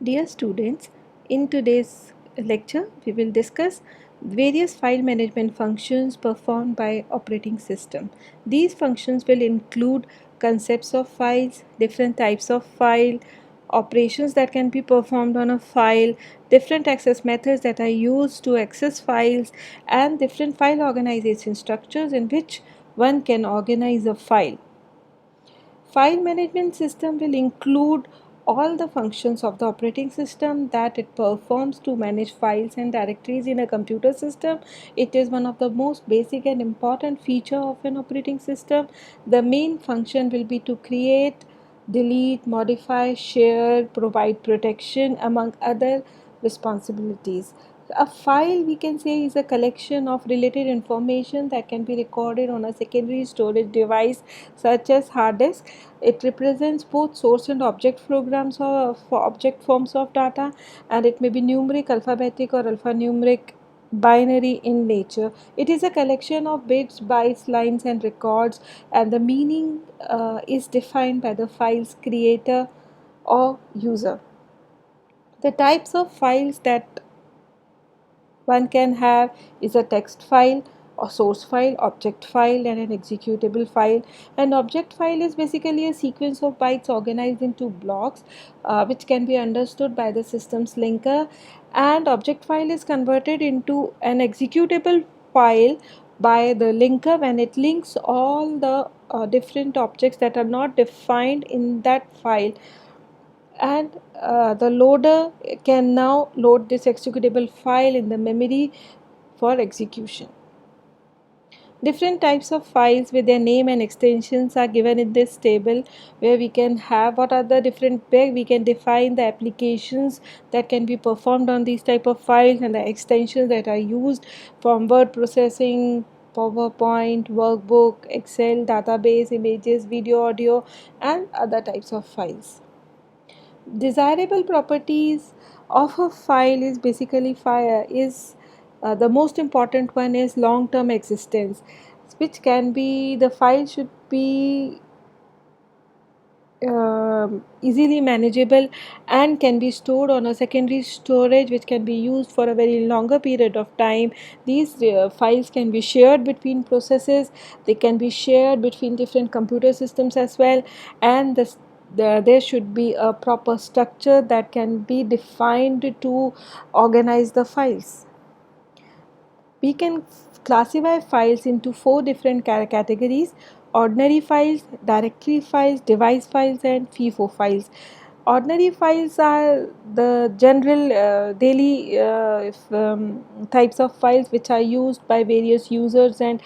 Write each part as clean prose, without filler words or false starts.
Dear students, in today's lecture we will discuss various file management functions performed by operating system. These functions will include concepts of files, different types of file, operations that can be performed on a file, different access methods that are used to access files, and different file organization structures in which one can organize a file. File management system will include all the functions of the operating system that it performs to manage files and directories in a computer system. It is one of the most basic and important feature of an operating system. The main function will be to create, delete, modify, share, provide protection, among other responsibilities. A file, we can say, is a collection of related information that can be recorded on a secondary storage device such as hard disk. It represents both source and object programs or for object forms of data, and it may be numeric, alphabetic, or alphanumeric binary in nature. It is a collection of bits, bytes, lines, and records, and the meaning is defined by the file's creator or user. The types of files that one can have is a text file, a source file, object file, and an executable file. An object file is basically a sequence of bytes organized into blocks, which can be understood by the system's linker, and object file is converted into an executable file by the linker when it links all the different objects that are not defined in that file, and the loader can now load this executable file in the memory for execution. Different types of files with their name and extensions are given in this table, where we can have what are the different, where we can define the applications that can be performed on these type of files and the extensions that are used, from word processing, PowerPoint, workbook, Excel, database, images, video, audio, and other types of files. Desirable properties of a file is basically the most important one is long term existence, which can be, the file should be easily manageable and can be stored on a secondary storage which can be used for a very longer period of time. These files can be shared between processes, they can be shared between different computer systems as well, and there should be a proper structure that can be defined to organize the files. We can classify files into four different categories: ordinary files, directory files, device files, and FIFO files. Ordinary files are the general daily types of files which are used by various users and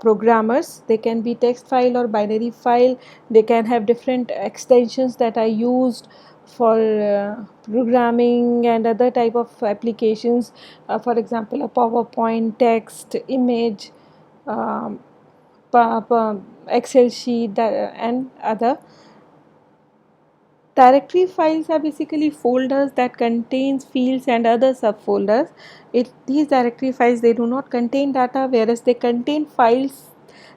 programmers. They can be text file or binary file. They can have different extensions that are used for programming and other type of applications, for example a PowerPoint, text, image, um, Excel sheet, and other. Directory files are basically folders that contains fields and other subfolders. These directory files, they do not contain data, whereas they contain files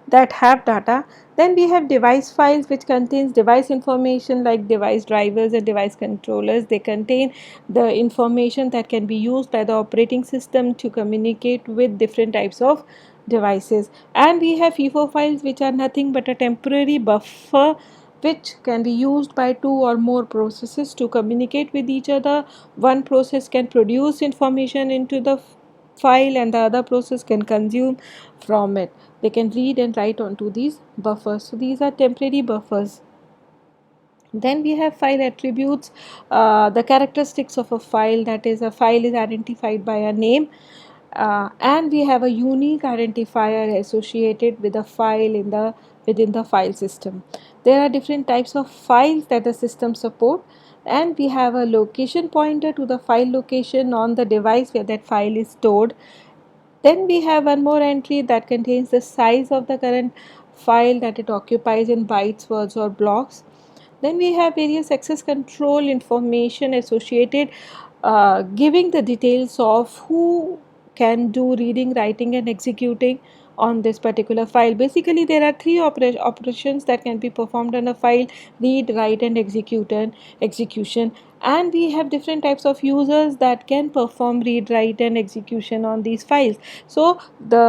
that have data. Then we have device files, which contains device information like device drivers and device controllers. They contain the information that can be used by the operating system to communicate with different types of devices. And we have FIFO files, which are nothing but a temporary buffer which can be used by two or more processes to communicate with each other. One process can produce information into the file and the other process can consume from it. They can read and write onto these buffers. So these are temporary buffers. Then we have file attributes, the characteristics of a file, that is, a file is identified by a name, and we have a unique identifier associated with a file within the file system. There are different types of files that the system support, and we have a location pointer to the file location on the device where that file is stored. Then we have one more entry that contains the size of the current file that it occupies in bytes, words, or blocks. Then we have various access control information associated, giving the details of who can do reading, writing, and executing on this particular file. Basically there are three operations that can be performed on a file: read, write and execution. And we have different types of users that can perform read, write and execution on these files. So the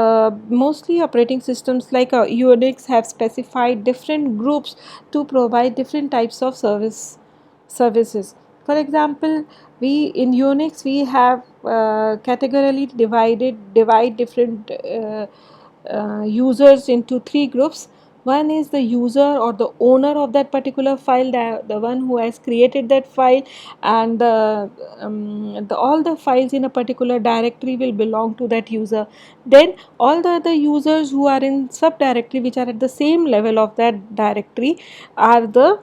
mostly operating systems like Unix have specified different groups to provide different types of services. For example, we in Unix we have categorically divide different users into three groups. One is the user or the owner of that particular file, the one who has created that file, and all the files in a particular directory will belong to that user. Then all the other users who are in subdirectory, which are at the same level of that directory, are the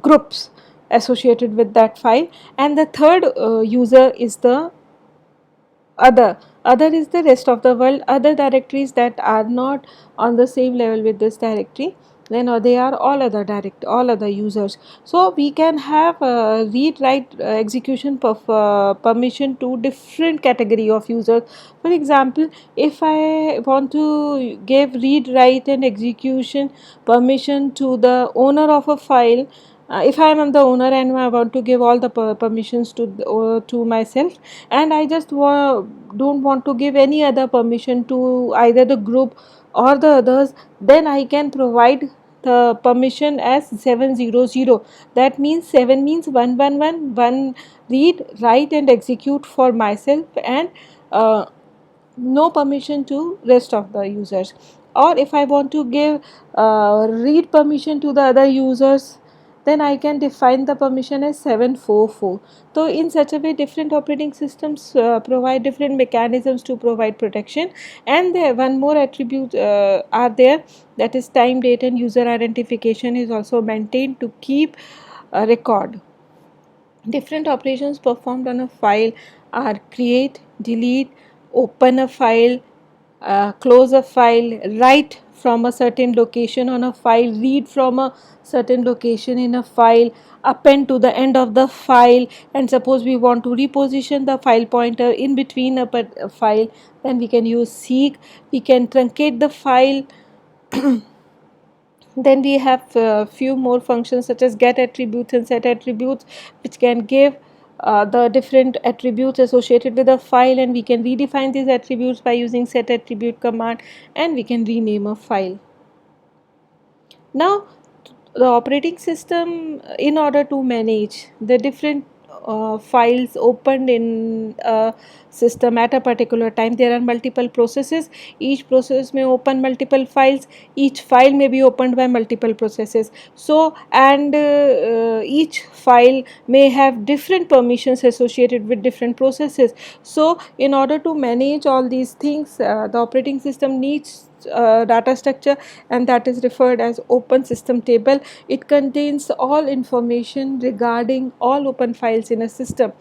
groups associated with that file. And the third user is the other is the rest of the world, other directories that are not on the same level with this directory, then they are all other users. So we can have read, write, execution permission to different category of users. For example, if I want to give read, write and execution permission to the owner of a file, if I am the owner and I want to give all the permissions to myself, and I just don't want to give any other permission to either the group or the others, then I can provide the permission as 700. That means 7 means 1 read, write and execute for myself, and no permission to rest of the users. Or if I want to give read permission to the other users, then I can define the permission as 744. So in such a way, different operating systems provide different mechanisms to provide protection. And there one more attribute are there, that is time, date and user identification is also maintained to keep a record. Different operations performed on a file are create, delete, open a file, close a file, write from a certain location on a file, read from a certain location in a file, append to the end of the file. And suppose we want to reposition the file pointer in between a file, then we can use seek. We can truncate the file. Then we have few more functions such as get attributes and set attributes, which can give the different attributes associated with a file, and we can redefine these attributes by using set attribute command, and we can rename a file. Now the operating system, in order to manage the different files opened in a system at a particular time, there are multiple processes. Each process may open multiple files, each file may be opened by multiple processes. So and each file may have different permissions associated with different processes. So in order to manage all these things, the operating system needs data structure, and that is referred as open system table. It contains all information regarding all open files in a system.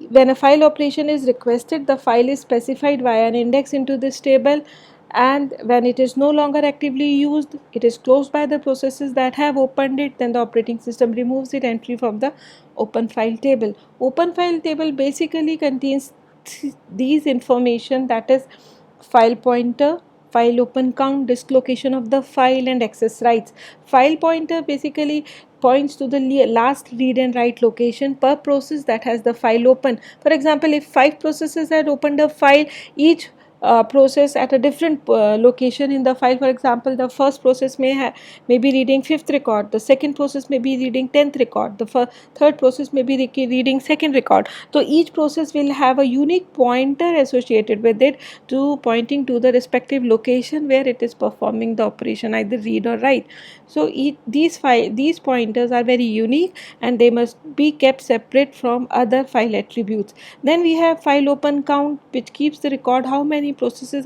When a file operation is requested, the file is specified via an index into this table, and when it is no longer actively used, it is closed by the processes that have opened it. Then the operating system removes it entry from the open file table. Open file table basically contains these information, that is file pointer, file open count, disk location of the file and access rights. File pointer basically points to the last read and write location per process that has the file open. For example, if 5 processes had opened a file, each process at a different location in the file. For example, the first process may be reading 5th record, the second process may be reading 10th record, the third process may be reading 2nd record. So each process will have a unique pointer associated with it, to pointing to the respective location where it is performing the operation, either read or write. So these pointers are very unique, and they must be kept separate from other file attributes. Then we have file open count, which keeps the record how many processes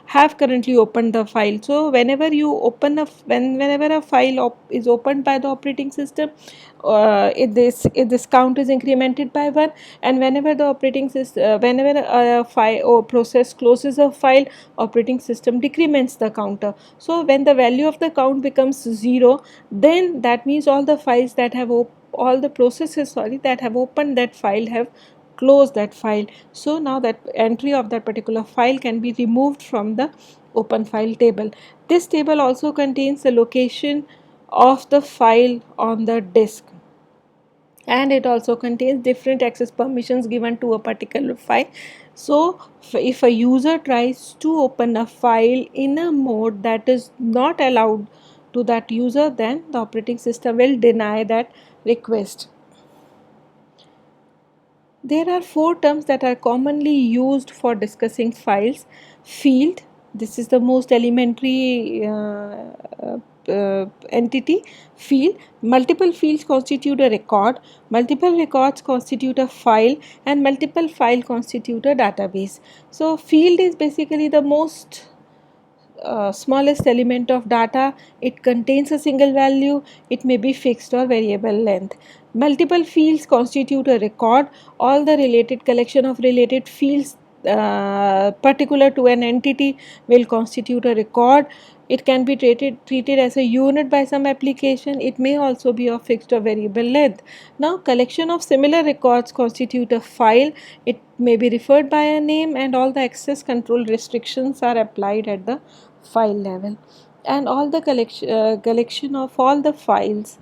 have currently opened the file. So whenever you open whenever a file is opened by the operating system, this count is incremented by 1, and whenever the operating system whenever a file or process closes a file, operating system decrements the counter. So when the value of the count becomes 0, then that means all the files that have all the processes that have opened that file have close that file. So now that entry of that particular file can be removed from the open file table. This table also contains the location of the file on the disk, and it also contains different access permissions given to a particular file. So if a user tries to open a file in a mode that is not allowed to that user, then the operating system will deny that request. There are four terms that are commonly used for discussing files. Field, this is the most elementary entity. Field, multiple fields constitute a record, multiple records constitute a file, and multiple file constitute a database. So field is basically the most smallest element of data. It contains a single value. It may be fixed or variable length. Multiple fields constitute a record. All the related collection of related fields particular to an entity will constitute a record. It can be treated as a unit by some application. It may also be of fixed or variable length. Now, collection of similar records constitute a file. It may be referred by a name, and all the access control restrictions are applied at the file level. And all the collection of all the files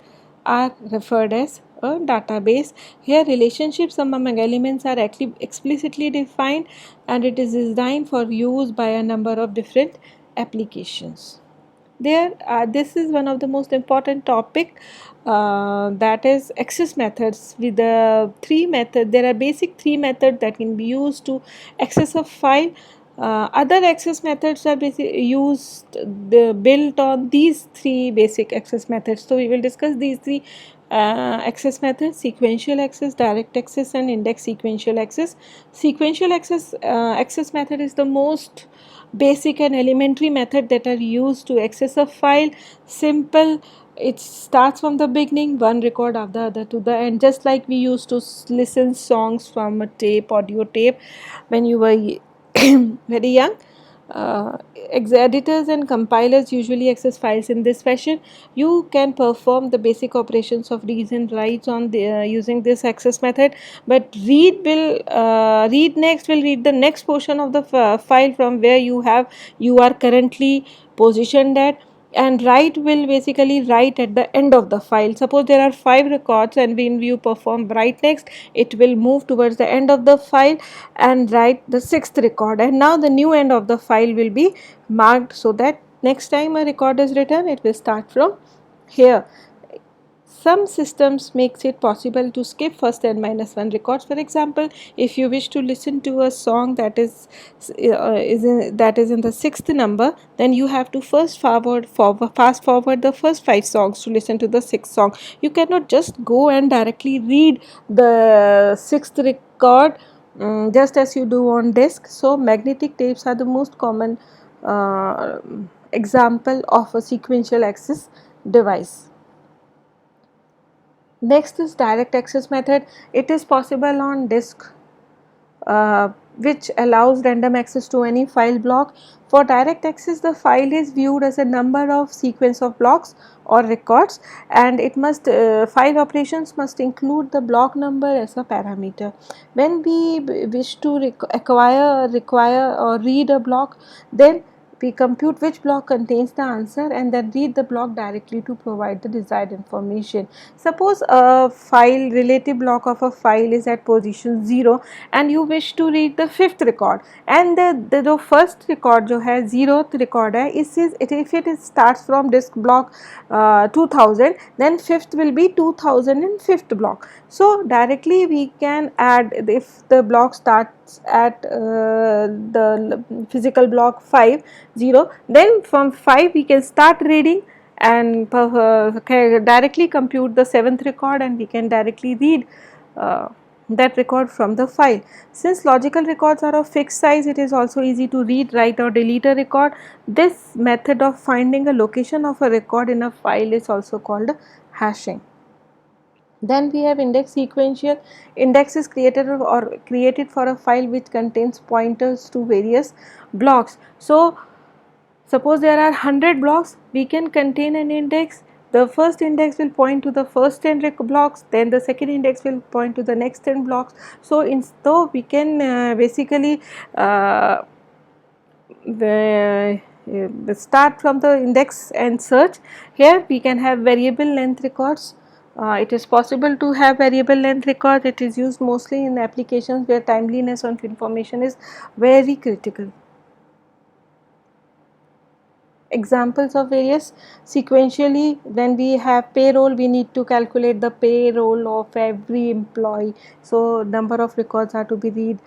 are referred as a database. Here relationships among elements are actually explicitly defined, and it is designed for use by a number of different applications. This is one of the most important topic, that is access methods. With the three methods, there are basic three methods that can be used to access a file. Other access methods are built on these three basic access methods. So we will discuss these three access methods: sequential access, direct access, and index sequential access. Sequential access method is the most basic and elementary method that are used to access a file. Simple. It starts from the beginning, one record after the other to the end, just like we used to listen songs from a audio tape when you were very young. Editors and compilers usually access files in this fashion. You can perform the basic operations of reads and writes on using this access method, but read next will read the next portion of the file from where you are currently positioned at, and write will basically write at the end of the file. Suppose there are 5 records, and when you perform write next, it will move towards the end of the file and write the 6th record, and now the new end of the file will be marked, so that next time a record is written, it will start from here. Some systems makes it possible to skip first n minus 1 records. For example, if you wish to listen to a song that is in the 6th number, then you have to fast forward the first 5 songs to listen to the 6th song. You cannot just go and directly read the 6th record just as you do on disk. So magnetic tapes are the most common example of a sequential access device. Next is direct access method. It is possible on disk, which allows random access to any file block. For direct access, the file is viewed as a number of sequence of blocks or records, and it must file operations must include the block number as a parameter. When we wish to require or read a block, then we compute which block contains the answer and then read the block directly to provide the desired information. Suppose a file relative block of a file is at position 0 and you wish to read the 5th record, and the first record जो है 0th record है, if it starts from disk block 2000, then 5th will be 2005th block. So directly we can add, if the block starts at the physical block 50, then from 5 we can start reading and directly compute the 7th record, and we can directly read that record from the file. Since logical records are of fixed size, it is also easy to read, write or delete a record. This method of finding a location of a record in a file is also called hashing. Then we have index sequential. Index is created for a file which contains pointers to various blocks. So suppose there are 100 blocks, we can contain an index The first index will point to the first 10 blocks, then the second index will point to the next 10 blocks. So, so we can basically start from the index and search. Here we can have variable length records. It is possible to have variable length record. It is used mostly in applications where timeliness of information is very critical. Examples of various: sequentially, when we have payroll, we need to calculate the payroll of every employee. So number of records are to be read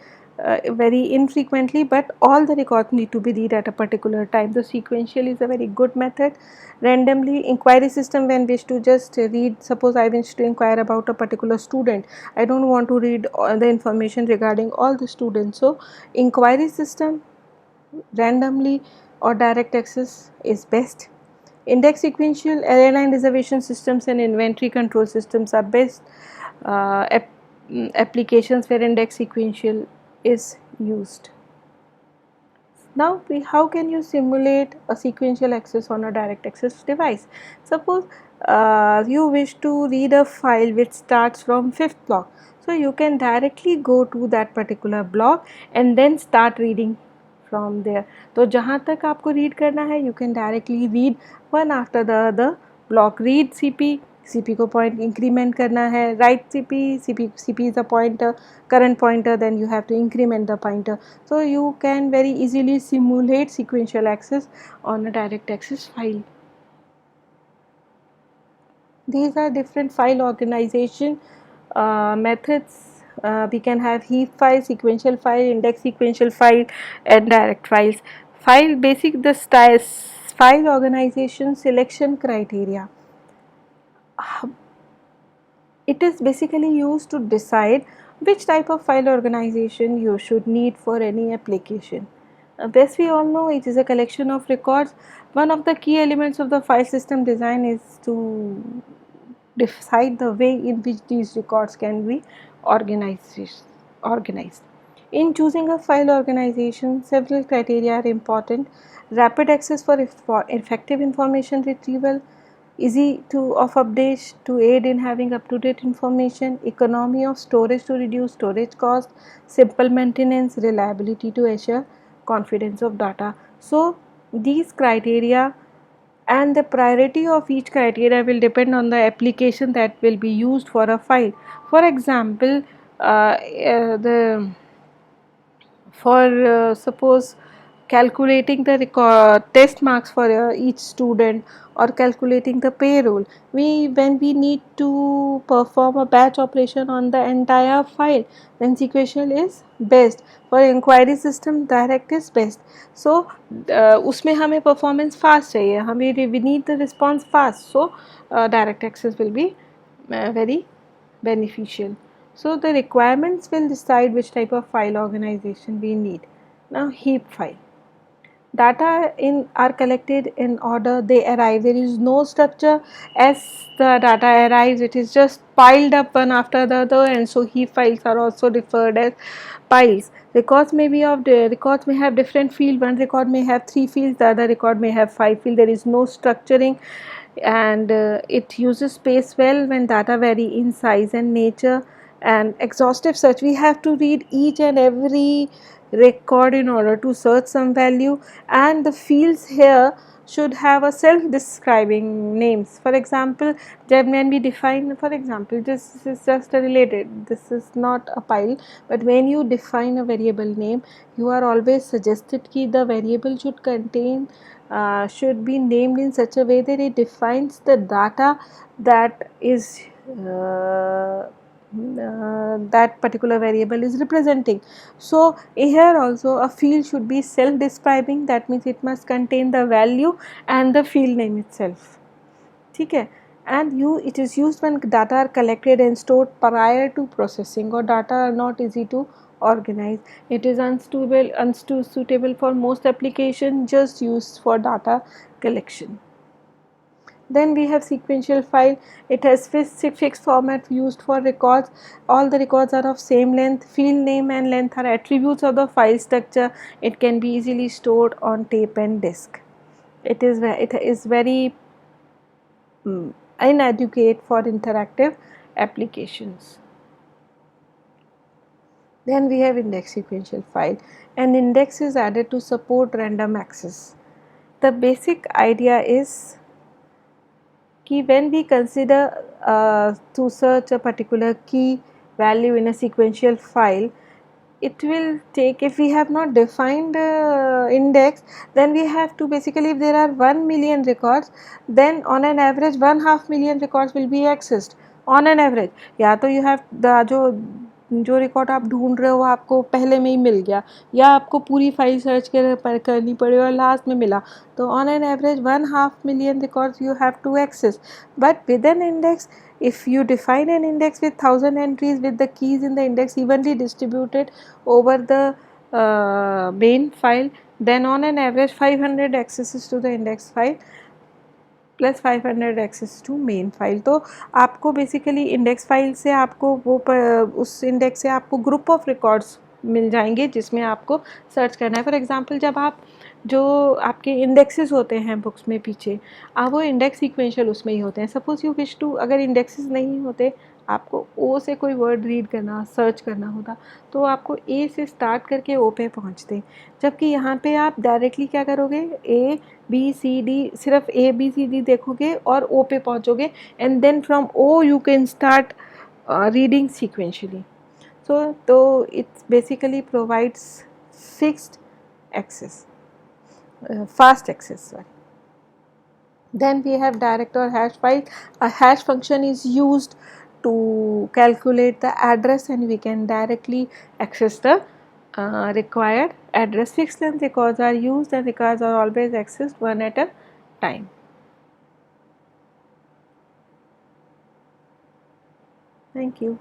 very infrequently, but all the records need to be read at a particular time. So sequential is a very good method. Randomly, inquiry system, when wish to just read, suppose I wish to inquire about a particular student, I don't want to read all the information regarding all the students. So inquiry system, randomly or direct access is best. Index sequential, airline reservation systems and inventory control systems are best applications where index sequential is used. Now, how can you simulate a sequential access on a direct access device? Suppose you wish to read a file which starts from 5th block. So, you can directly go to that particular block and then start reading from there. तो जहाँ तक आपको read करना है, you can directly read one after the other block. Read CP, CP को point increment करना है, write CP, CP is a pointer, current pointer, then you have to increment the pointer. So you can very easily simulate sequential access on a direct access file. These are different file organization methods. We can have heap file, sequential file, index sequential file, and direct files. File basic, the file organization selection criteria. It is basically used to decide which type of file organization you should need for any application. Best we all know, it is a collection of records. One of the key elements of the file system design is to decide the way in which these records can be organized. In choosing a file organization, several criteria are important: rapid access for effective information retrieval, easy of update to aid in having up-to-date information, economy of storage to reduce storage cost, simple maintenance, reliability to assure confidence of data. So these criteria and the priority of each criteria will depend on the application that will be used for a file. For example, suppose calculating the test marks for each student, or calculating the payroll, when we need to perform a batch operation on the entire file, then sequential is best. For inquiry system, direct is best. So उसमें हमें performance fast चाहिए, हमें we need the response fast, so direct access will be very beneficial. So the requirements will decide which type of file organization we need. Now heap file. Data are collected in order they arrive. There is no structure as the data arrives. It is just piled up one after the other, and so heap files are also referred as piles. Records may have different fields. One record may have 3 fields, the other record may have 5 fields. There is no structuring, and it uses space well when data vary in size and nature. And exhaustive search, we have to read each and every record in order to search some value, and the fields here should have a self-describing names. For example, when we define, for example, this is just a related, this is not a pile, but when you define a variable name, you are always suggested that the variable should contain should be named in such a way that it defines the data that is that particular variable is representing. So here also a field should be self-describing, that means it must contain the value and the field name itself. Okay. And it is used when data are collected and stored prior to processing, or data are not easy to organize. It is unsuitable for most applications, just used for data collection. Then we have sequential file. It has fixed format used for records. All the records are of same length. Field name and length are attributes of the file structure. It can be easily stored on tape and disk. It is very inadequate for interactive applications. Then we have index sequential file. An index is added to support random access. The basic idea is कि when we consider to search a particular key value in a sequential file, it will take, if we have not defined index, then we have to basically, if there are 1 million records, then on an average 1/2 million records will be accessed on an average. या तो you have the जो record आप ढूंढ रहे हो वो आपको पहले में ही मिल गया, या आपको पूरी फाइल सर्च करनी पड़ी और लास्ट में मिला, तो on an average 1/2 million records you have to access. But with an index, if you define an index with 1000 entries with the keys in the index evenly distributed over the main file, then on an average 500 accesses to the index file plus 500 access to main file. तो आपको basically index file से आपको वो उस index से आपको group of records मिल जाएंगे जिसमें आपको सर्च करना है. फॉर एग्जांपल जब आप जो आपके इंडेक्सेस होते हैं बुक्स में पीछे, आप वो इंडेक्स सीक्वेंशियल उसमें ही होते हैं. सपोज यू विश टू, अगर इंडेक्सेस नहीं होते, आपको ओ से कोई वर्ड रीड करना, सर्च करना होता, तो आपको ए से स्टार्ट करके ओ पे पहुंचते. जबकि यहाँ पे आप डायरेक्टली क्या करोगे, ए बी सी डी, सिर्फ ए बी सी डी देखोगे और ओ पे पहुँचोगे, and then from O you can start reading sequentially. तो it's basically provides fixed access, fast access. Sorry. Then we have direct or hash file. A hash function is used to calculate the address, and we can directly access the required address. Fixed length records are used, and records are always accessed one at a time. Thank you.